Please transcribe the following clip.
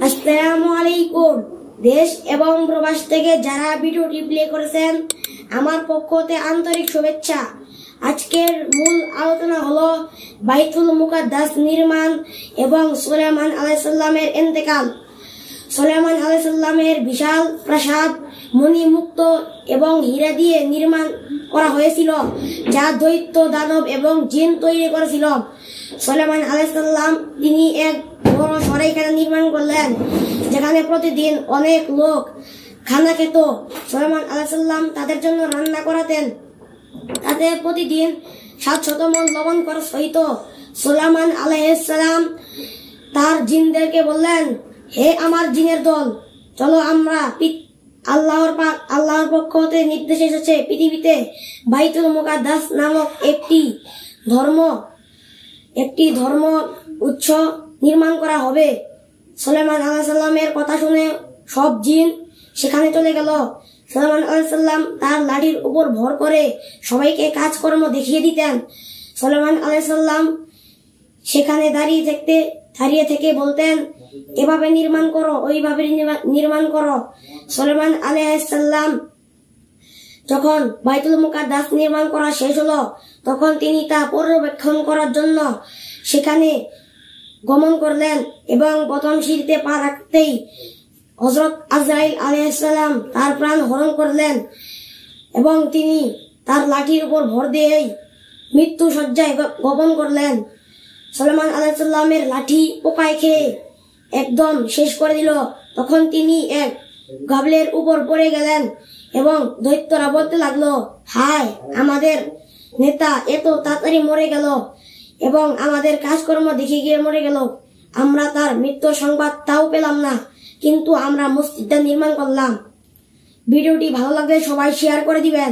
আসসালামু আলাইকুম। দেশ এবং প্রবাস থেকে যারা ভিডিওটি প্লে করেছেন আমার পক্ষ থেকে আন্তরিক শুভেচ্ছা। আজকের মূল আলোচনা হলো বাইতুল মুকাদ্দাস নির্মাণ এবং সুলাইমান আলাইহিস সালামের ইন্তেকাল। সুলাইমান আলাইহিস সালামের বিশাল প্রাসাদ মণিমুক্ত এবং হীরা দিয়ে নির্মাণ করা হয়েছিল, যা দৈত্য, দানব এবং জিন তৈরি করেছিল। সুলাইমান আলাইহিস সালাম তিনি এক বড় সরাইখানা নির্মাণ করলেন, যেখানে প্রতিদিন অনেক লোক খানা খেত। সুলাইমান আলাইহিস সালাম তাদের জন্য রান্না করাতেন, তাতে প্রতিদিন 700 মণ লবণ খরচ হইত। সুলাইমান আলাইহিস সালাম তার জিনদেরকে বললেন, হে আমার জিনের দল, চলো আমরা আল্লাহর পক্ষ হতে নির্দেশ এসেছে পৃথিবীতে বাইতুল মুকাদ্দাস নামক একটি ধর্ম উৎস নির্মাণ করা হবে। সুলাইমান আলাইহিস সালামের কথা শুনে সব জিন সেখানে চলে গেল। সুলাইমান আলাইহিস সালাম তার লাঠির উপর ভর করে সবাইকে কাজকর্ম দেখিয়ে দিতেন। সুলাইমান আলাইহিস সালাম সেখানে দাঁড়িয়ে থেকে বলতেন, এভাবে নির্মাণ করো, ওইভাবে নির্মাণ করো। সুলাইমান আলাইহিস সালাম যখন বাইতুল মুকাদ্দাস নির্মাণ করা শেষ হলো, তখন তিনি তা পর্যবেক্ষণ করার জন্য সেখানে গমন করলেন এবং প্রথম সিঁড়িতে পা রাখতেই হযরত আজরাইল আলাইহিস সালাম তার প্রাণ হরণ করলেন এবং তিনি তার লাঠির উপর ভর দিয়েই মৃত্যু শয্যায় গমন করলেন। সুলাইমান আলাইহিস সালামের লাঠি পোকায় খেয়ে একদম শেষ করে দিল। তখন তিনি এক গাবলের উপর পড়ে গেলেন এবং দৈত্যরা বলতে লাগলো, হায়, আমাদের নেতা এত তাড়াতাড়ি মরে গেল এবং আমাদের কাজকর্ম দেখে গিয়ে মরে গেল। আমরা তার মৃত্যুর সংবাদ তাও পেলাম না, কিন্তু আমরা মসজিদটা নির্মাণ করলাম। ভিডিওটি ভালো লাগলে সবাই শেয়ার করে দিবেন।